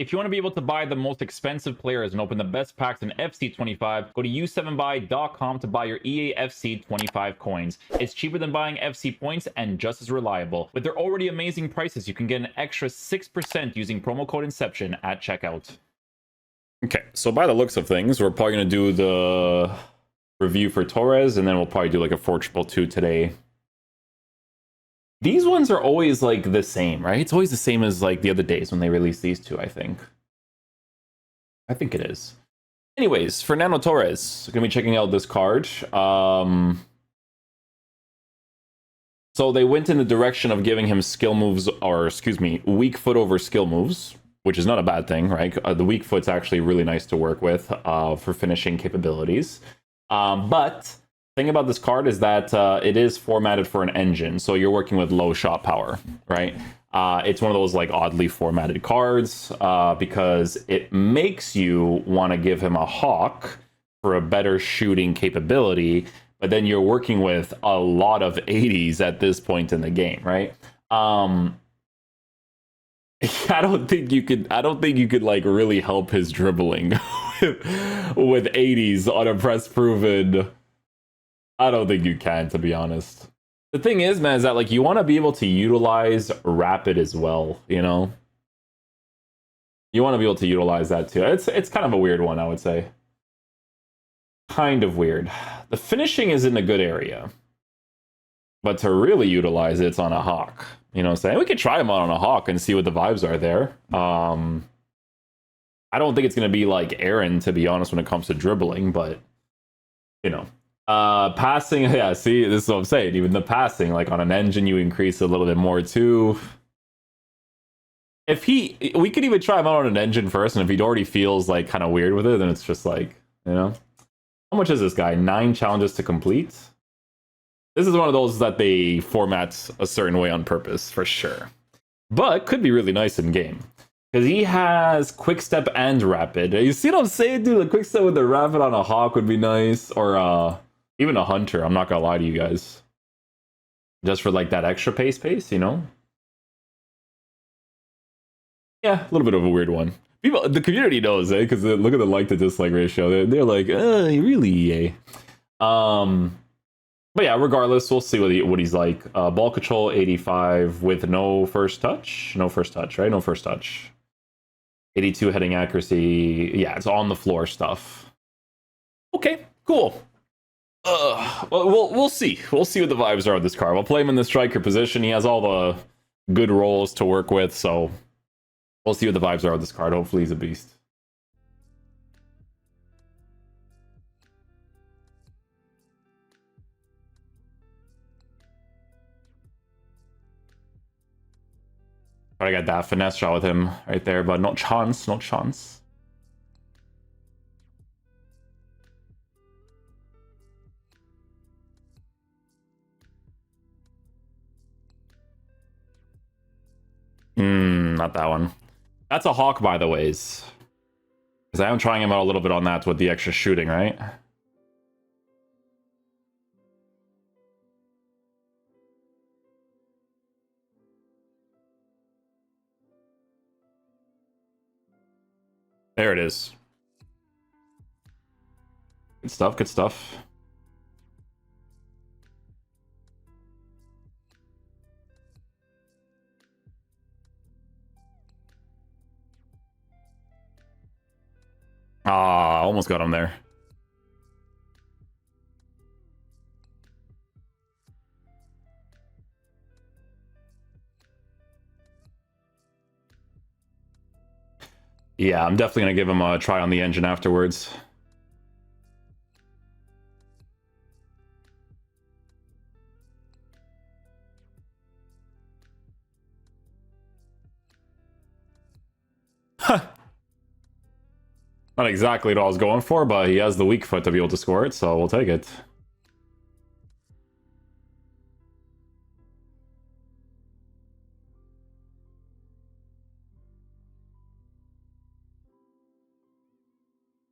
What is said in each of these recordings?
If you want to be able to buy the most expensive players and open the best packs in FC25, go to u7buy.com to buy your EA FC25 coins. It's cheaper than buying FC points and just as reliable. With their already amazing prices, you can get an extra 6% using promo code Inception at checkout. Okay, so by the looks of things, we're probably going to do the review for Torres, and then we'll probably do like a 4-2 today. These ones are always like the same, right? It's always the same as like the other days when they released these two, I think. I think it is. Anyways, Fernando Torres. Gonna be checking out this card. So they went in the direction of giving him skill moves, or excuse me, weak foot over skill moves, which is not a bad thing, right? The weak foot's actually really nice to work with for finishing capabilities. But thing about this card is that it is formatted for an engine, so you're working with low shot power, right? It's one of those like oddly formatted cards because it makes you want to give him a hawk for a better shooting capability, but then you're working with a lot of 80s at this point in the game, right? I don't think you could like really help his dribbling with 80s on a press proven. I don't think you can, to be honest. The thing is, man, is that like you want to be able to utilize rapid as well, you know? You want to be able to utilize that too. It's kind of a weird one, I would say. Kind of weird. The finishing is in a good area. But to really utilize it's on a hawk. You know what I'm saying? We could try him on a hawk and see what the vibes are there. I don't think it's going to be like Aaron, to be honest, when it comes to dribbling, but, you know. Passing, yeah, see, this is what I'm saying. Even the passing, like on an engine, you increase a little bit more too. We could even try him out on an engine first, and if he already feels like kind of weird with it, then it's just like, you know. How much is this guy? 9 challenges to complete. This is one of those that they format a certain way on purpose, for sure. But could be really nice in game. Because he has quick step and rapid. You see what I'm saying, dude? The quick step with the rapid on a hawk would be nice. Or even a hunter, I'm not gonna lie to you guys. Just for like that extra pace, you know? Yeah, a little bit of a weird one. People, the community knows, eh? Because look at the like to dislike ratio. They're like, really, eh? But yeah, regardless, we'll see what he's like. Ball control 85 with no first touch. No first touch, right? No first touch. 82 heading accuracy. Yeah, it's on the floor stuff. Okay, cool. Well, we'll see. We'll see what the vibes are of this card. We'll play him in the striker position. He has all the good roles to work with, so we'll see what the vibes are of this card. Hopefully he's a beast. But I got that finesse shot with him right there, but not chance, not chance. Not that one. That's a hawk, by the ways. Because I am trying him out a little bit on that with the extra shooting, right? There it is. Good stuff, good stuff. Ah, almost got him there. Yeah, I'm definitely going to give him a try on the engine afterwards. Not exactly what I was going for, but he has the weak foot to be able to score it, so we'll take it.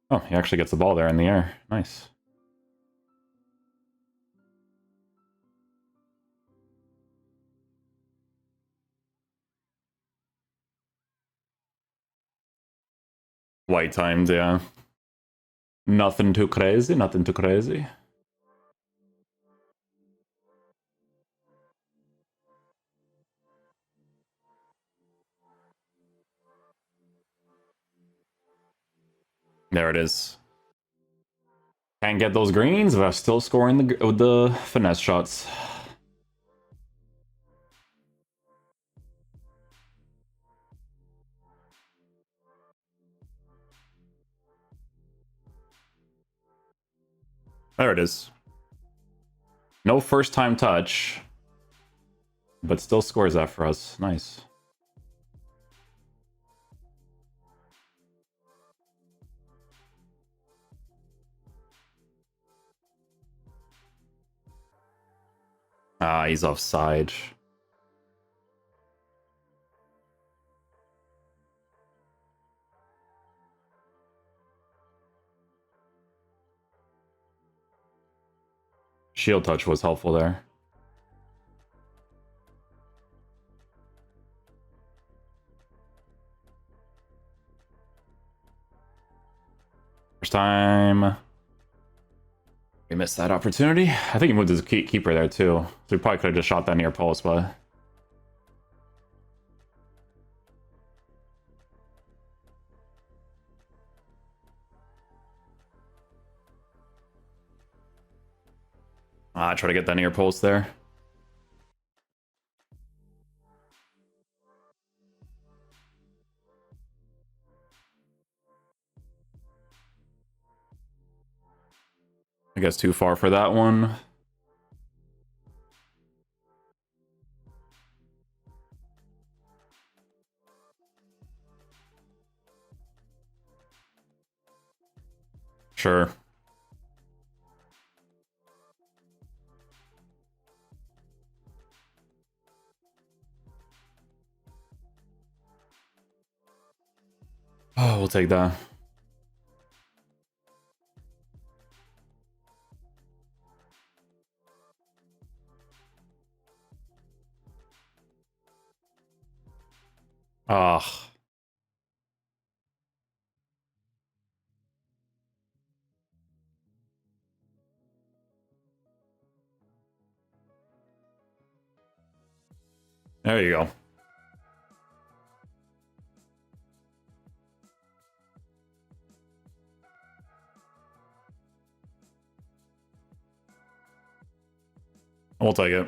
Oh, he actually gets the ball there in the air. Nice. White timed, yeah. Nothing too crazy, nothing too crazy. There it is. Can't get those greens, but I'm still scoring the finesse shots. There it is. No first time touch, but still scores that for us. Nice. Ah, he's offside. Shield touch was helpful there. First time. We missed that opportunity. I think he moved his keeper there too. So we probably could have just shot that near post, but... try to get that near post there. I guess too far for that one. Sure. Oh, we'll take that. Ah. There you go. We'll take it.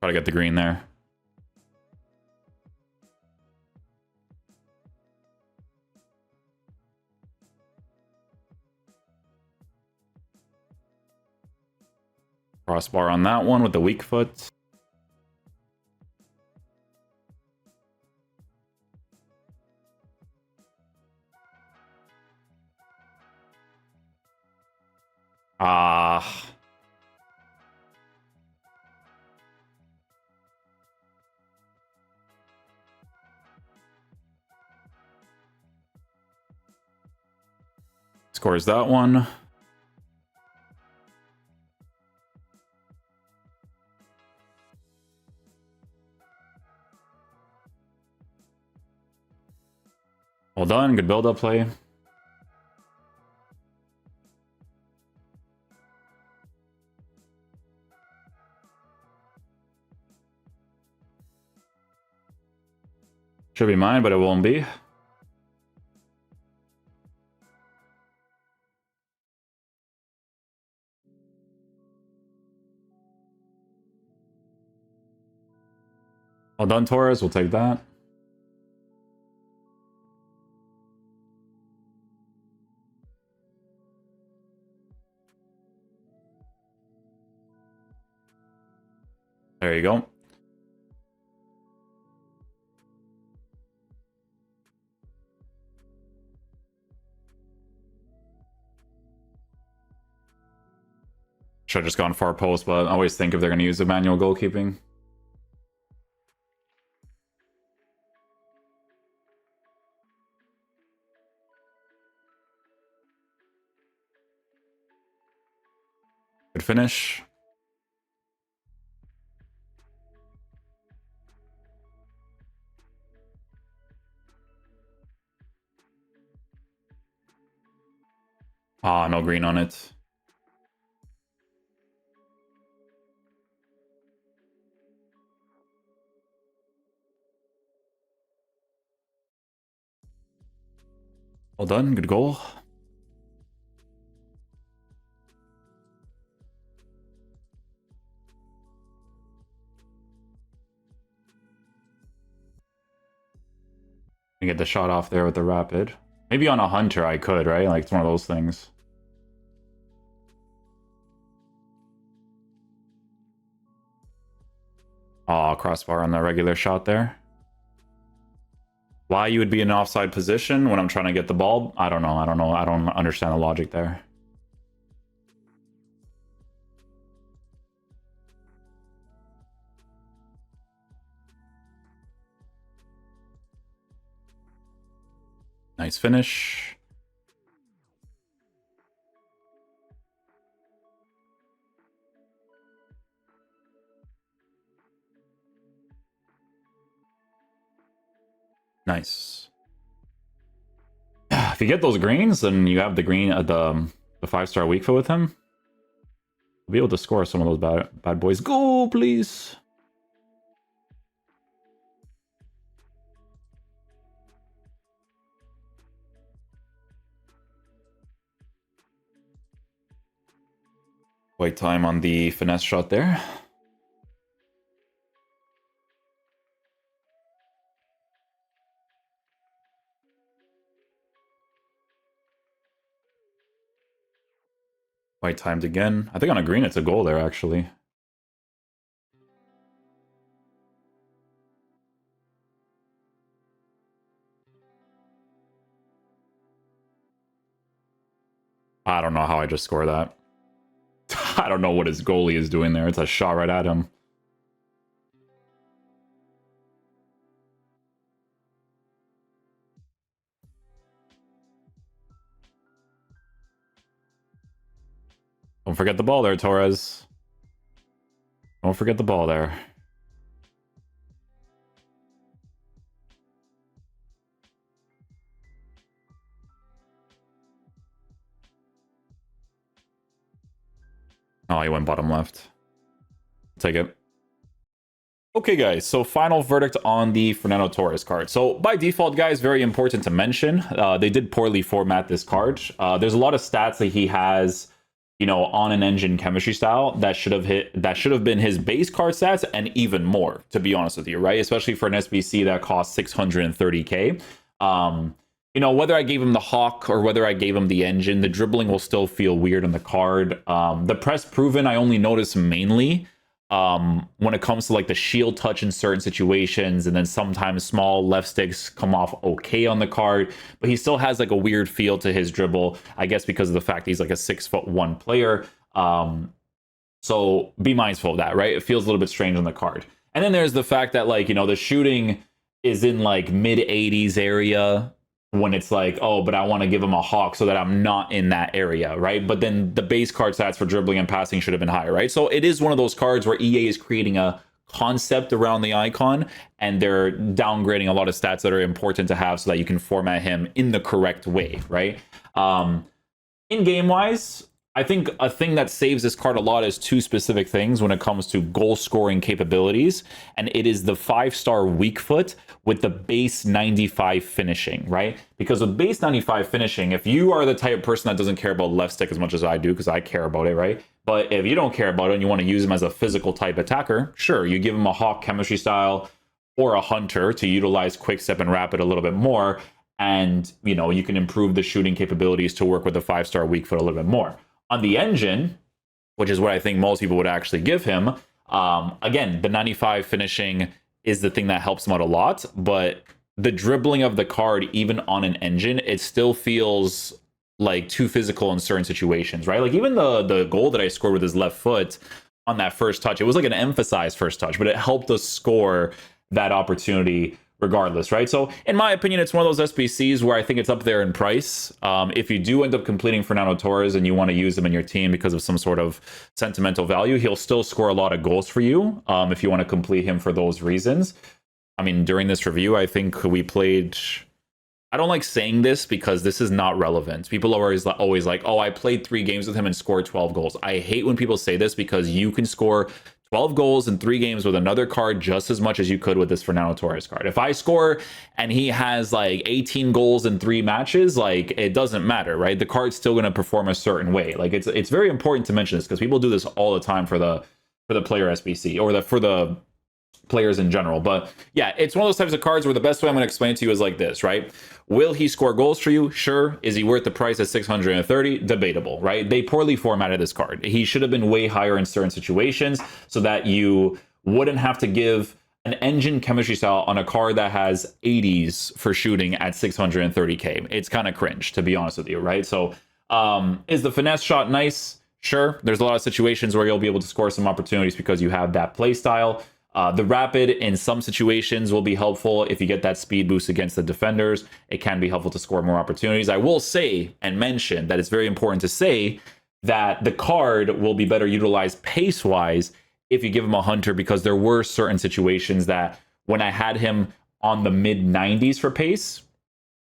Try to get the green there. Crossbar on that one with the weak foot. Ah. Scores that one. Well done. Good build-up play. Should be mine, but it won't be. Well done, Torres. We'll take that. There you go. Should have just gone far post, but I always think if they're going to use the manual goalkeeping. Good finish. Ah, no green on it. Well done, good goal. Get the shot off there with the rapid. Maybe on a hunter I could, right? Like, it's one of those things. Oh, crossbar on the regular shot there. Why you would be in an offside position when I'm trying to get the ball? I don't know. I don't understand the logic there. Nice finish. Nice. If you get those greens, then you have the green at the 5-star weak foot with him. We'll be able to score some of those bad boys. Go, please. Wait time on the finesse shot there. White timed again. I think on a green it's a goal there, actually. I don't know how I just score that. I don't know what his goalie is doing there. It's a shot right at him. Don't forget the ball there, Torres. Don't forget the ball there. Oh, he went bottom left. Take it. Okay, guys, so final verdict on the Fernando Torres card. So by default, guys, very important to mention, they did poorly format this card. There's a lot of stats that he has, you know, on an engine chemistry style that should have been his base card stats and even more, to be honest with you, right? Especially for an SBC that costs 630k. You know, whether I gave him the Hawk or whether I gave him the engine, the dribbling will still feel weird on the card. The press proven, I only notice mainly when it comes to like the shield touch in certain situations, and then sometimes small left sticks come off okay on the card, but he still has like a weird feel to his dribble, I guess because of the fact he's like a 6'1" player. So be mindful of that, right? It feels a little bit strange on the card. And then there's the fact that, like, you know, the shooting is in like mid 80s area, when it's like, oh, but I want to give him a Hawk so that I'm not in that area, right? But then the base card stats for dribbling and passing should have been higher, right? So it is one of those cards where EA is creating a concept around the icon, and they're downgrading a lot of stats that are important to have so that you can format him in the correct way, right? In game wise, I think a thing that saves this card a lot is two specific things when it comes to goal scoring capabilities, and it is the 5-star weak foot with the base 95 finishing, right? Because with base 95 finishing, if you are the type of person that doesn't care about left stick as much as I do, because I care about it, right? But if you don't care about it and you want to use him as a physical type attacker, sure, you give him a Hawk chemistry style or a Hunter to utilize quick step and rapid a little bit more, and you know, you can improve the shooting capabilities to work with the 5-star weak foot a little bit more. On the engine, which is what I think most people would actually give him, again, the 95 finishing is the thing that helps him out a lot, but the dribbling of the card, even on an engine, it still feels like too physical in certain situations, right? Like even the goal that I scored with his left foot on that first touch, it was like an emphasized first touch, but it helped us score that opportunity regardless, right? So in my opinion, it's one of those SBCs where I think it's up there in price. If you do end up completing Fernando Torres and you want to use him in your team because of some sort of sentimental value, he'll still score a lot of goals for you if you want to complete him for those reasons. I mean, during this review, I think we played... I don't like saying this because this is not relevant. People are always like, oh, I played 3 games with him and scored 12 goals. I hate when people say this because you can score 12 goals in 3 games with another card just as much as you could with this Fernando Torres card. If I score and he has like 18 goals in 3 matches, like it doesn't matter, right? The card's still going to perform a certain way. Like it's very important to mention this because people do this all the time for the player SBC or for the players in general. But yeah, it's one of those types of cards where the best way I'm going to explain to you is like this, right? Will he score goals for you? Sure. Is he worth the price at 630? Debatable, right? They poorly formatted this card. He should have been way higher in certain situations so that you wouldn't have to give an engine chemistry style on a card that has 80s for shooting at 630k. It's kind of cringe, to be honest with you, right? So is the finesse shot nice? Sure. There's a lot of situations where you'll be able to score some opportunities because you have that play style. The rapid in some situations will be helpful if you get that speed boost against the defenders. It can be helpful to score more opportunities. I will say and mention that it's very important to say that the card will be better utilized pace-wise if you give him a hunter, because there were certain situations that when I had him on the mid-90s for pace,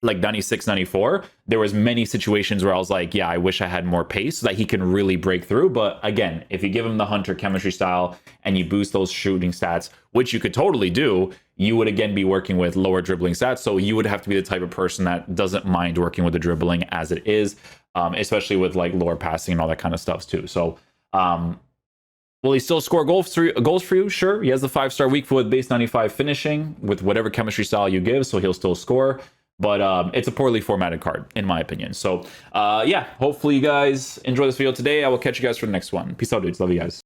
like 96, 94, there was many situations where I was like, yeah, I wish I had more pace so that he can really break through. But again, if you give him the hunter chemistry style and you boost those shooting stats, which you could totally do, you would again be working with lower dribbling stats. So you would have to be the type of person that doesn't mind working with the dribbling as it is, especially with like lower passing and all that kind of stuff too. So will he still score goals for you? Sure. He has the 5-star weak foot base 95 finishing with whatever chemistry style you give, so he'll still score. But it's a poorly formatted card, in my opinion. So, yeah, hopefully you guys enjoy this video today. I will catch you guys for the next one. Peace out, dudes. Love you guys.